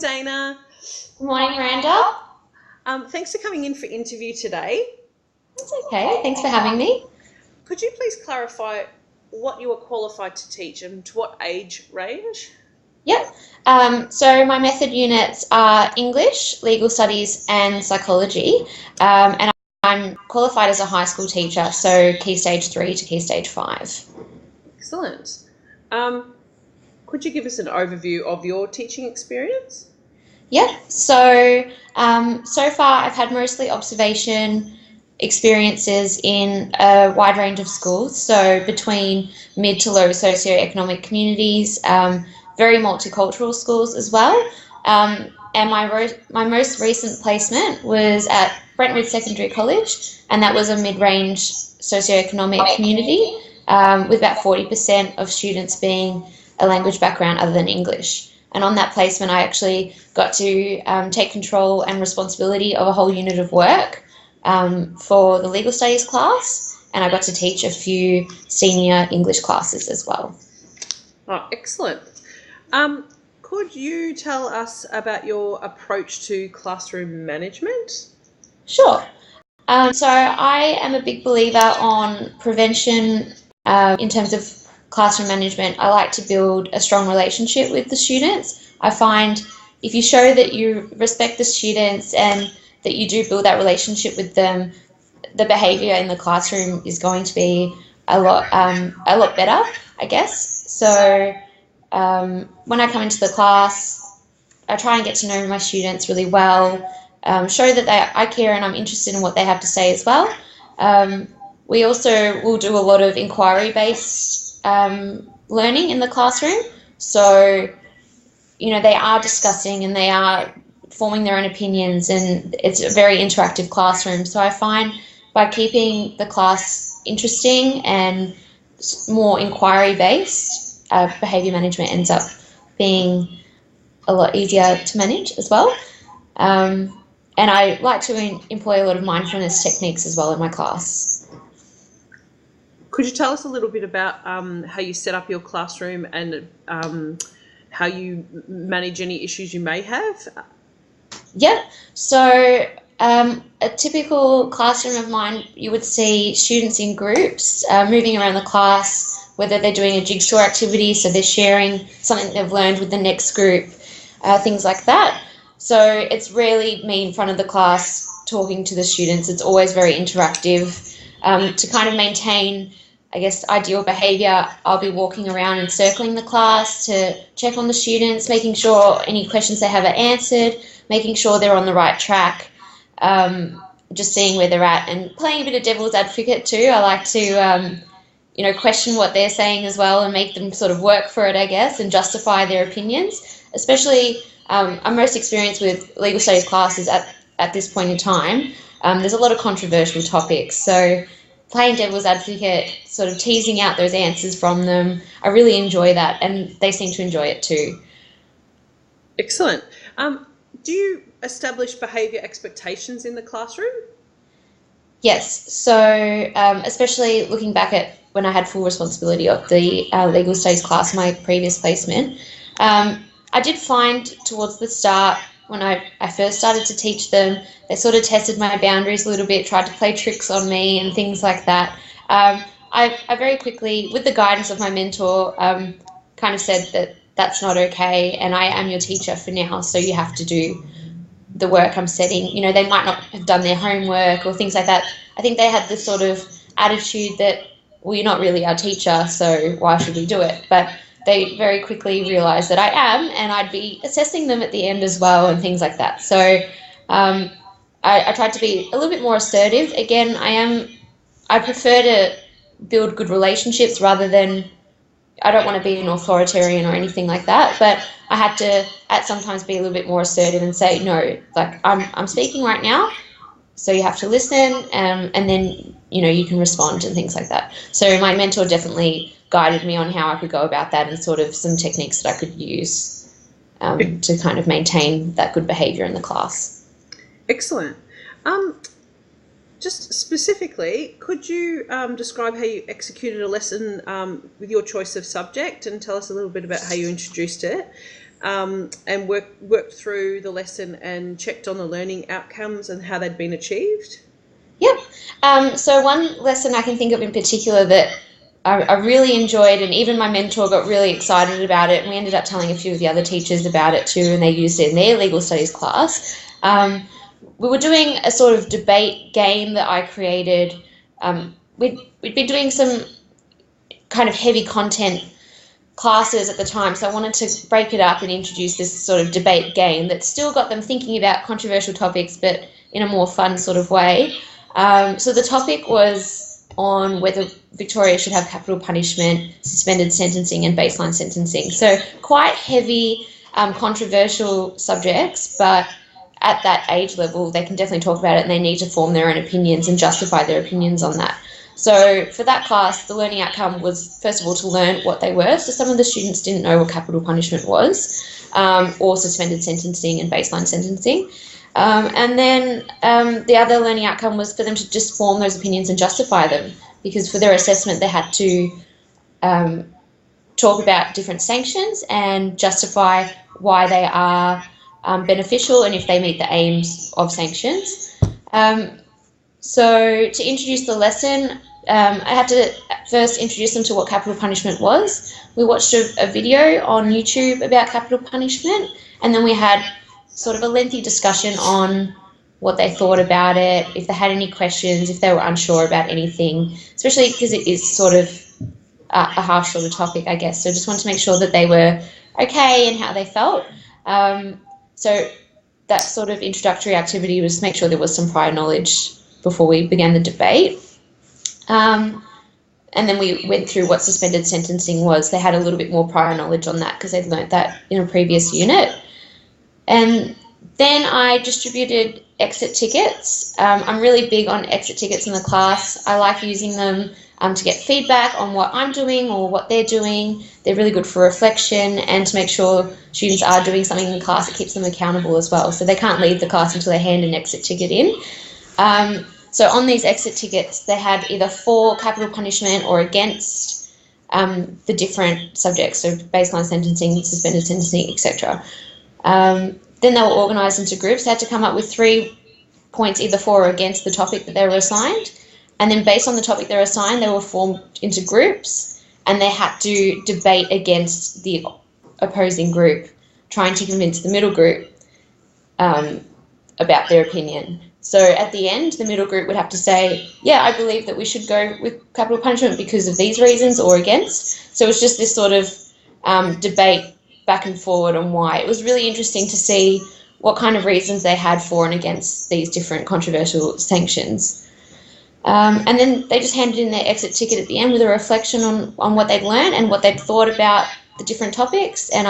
Dana. Good morning, Miranda. Thanks for coming in for interview today. It's okay. Thanks for having me. Could you please clarify what you are qualified to teach and to what age range? Yep. So my method units are English, legal studies, and psychology. And I'm qualified as a high school teacher, so Key Stage 3 to Key Stage 5. Excellent. Could you give us an overview of your teaching experience? Yep. So far I've had mostly observation experiences in a wide range of schools, so between mid to low socioeconomic communities, very multicultural schools as well. And my most recent placement was at Brentwood Secondary College, and that was a mid-range socioeconomic community with about 40% of students being a language background other than English. And on that placement, I actually got to take control and responsibility of a whole unit of work for the legal studies class, and I got to teach a few senior English classes as well. Oh, excellent. Could you tell us about your approach to classroom management? Sure. So I am a big believer on prevention in terms of classroom management. I like to build a strong relationship with the students. I find if you show that you respect the students and that you do build that relationship with them, the behaviour in the classroom is going to be a lot better, I guess. So when I come into the class, I try and get to know my students really well, show that I care and I'm interested in what they have to say as well. We also will do a lot of inquiry-based learning in the classroom. So, they are discussing and they are forming their own opinions, and it's a very interactive classroom. So I find by keeping the class interesting and more inquiry-based, behaviour management ends up being a lot easier to manage as well. And I like to employ a lot of mindfulness techniques as well in my class. Could you tell us a little bit about how you set up your classroom and how you manage any issues you may have? Yeah, so a typical classroom of mine, you would see students in groups moving around the class, whether they're doing a jigsaw activity, so they're sharing something they've learned with the next group, things like that. So it's rarely me in front of the class talking to the students. It's always very interactive. To kind of maintain, I guess, ideal behaviour, I'll be walking around and circling the class to check on the students, making sure any questions they have are answered, making sure they're on the right track, just seeing where they're at and playing a bit of devil's advocate too. I like to, question what they're saying as well and make them sort of work for it, I guess, and justify their opinions. Especially, I'm most experienced with legal studies classes at this point in time. There's a lot of controversial topics, so playing devil's advocate, sort of teasing out those answers from them, I really enjoy that, and they seem to enjoy it too. Excellent. Do you establish behaviour expectations in the classroom? Yes, so especially looking back at when I had full responsibility of the legal studies class in my previous placement, I did find towards the start when I first started to teach them, they sort of tested my boundaries a little bit, tried to play tricks on me and things like that. I very quickly, with the guidance of my mentor, kind of said that that's not okay and I am your teacher for now, so you have to do the work I'm setting. They might not have done their homework or things like that. I think they had this sort of attitude that, well, you're not really our teacher, so why should we do it? But they very quickly realised that I am, and I'd be assessing them at the end as well and things like that. So I tried to be a little bit more assertive. Again, I prefer to build good relationships rather than, I don't want to be an authoritarian or anything like that, but I had to at sometimes be a little bit more assertive and say, no, like I'm speaking right now, so you have to listen, and then you can respond and things like that. So my mentor definitely guided me on how I could go about that and sort of some techniques that I could use to kind of maintain that good behaviour in the class. Excellent. Just specifically, could you describe how you executed a lesson with your choice of subject and tell us a little bit about how you introduced it? and worked through the lesson and checked on the learning outcomes and how they'd been achieved? Yep. So one lesson I can think of in particular that I really enjoyed, and even my mentor got really excited about it, and we ended up telling a few of the other teachers about it too, and they used it in their legal studies class. We were doing a sort of debate game that I created. We'd been doing some kind of heavy content classes at the time, so I wanted to break it up and introduce this sort of debate game that still got them thinking about controversial topics, but in a more fun sort of way. So the topic was on whether Victoria should have capital punishment, suspended sentencing, and baseline sentencing. So quite heavy, controversial subjects, but at that age level, they can definitely talk about it and they need to form their own opinions and justify their opinions on that. So for that class, the learning outcome was, first of all, to learn what they were. So some of the students didn't know what capital punishment was, or suspended sentencing and baseline sentencing. And then the other learning outcome was for them to just form those opinions and justify them, because for their assessment they had to talk about different sanctions and justify why they are beneficial and if they meet the aims of sanctions. So to introduce the lesson, I had to first introduce them to what capital punishment was. We watched a video on YouTube about capital punishment, and then we had sort of a lengthy discussion on what they thought about it, if they had any questions, if they were unsure about anything, especially because it is sort of a harsh sort of topic, I guess. So just wanted to make sure that they were okay and how they felt. So that sort of introductory activity was to make sure there was some prior knowledge before we began the debate. And then we went through what suspended sentencing was. They had a little bit more prior knowledge on that because they'd learnt that in a previous unit. And then I distributed exit tickets. I'm really big on exit tickets in the class. I like using them to get feedback on what I'm doing or what they're doing. They're really good for reflection and to make sure students are doing something in the class that keeps them accountable as well. So they can't leave the class until they hand an exit ticket in. So on these exit tickets, they had either for capital punishment or against the different subjects, so baseline sentencing, suspended sentencing, etc. Then they were organised into groups. They had to come up with 3 points either for or against the topic that they were assigned. And then based on the topic they were assigned, they were formed into groups and they had to debate against the opposing group, trying to convince the middle group about their opinion. So at the end, the middle group would have to say, yeah, I believe that we should go with capital punishment because of these reasons or against. So it was just this sort of debate back and forward on why. It was really interesting to see what kind of reasons they had for and against these different controversial sanctions. And then they just handed in their exit ticket at the end with a reflection on what they'd learned and what they'd thought about the different topics, and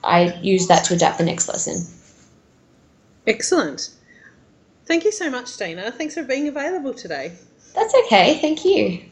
I used that to adapt the next lesson. Excellent. Thank you so much, Daina. Thanks for being available today. That's okay. Thank you.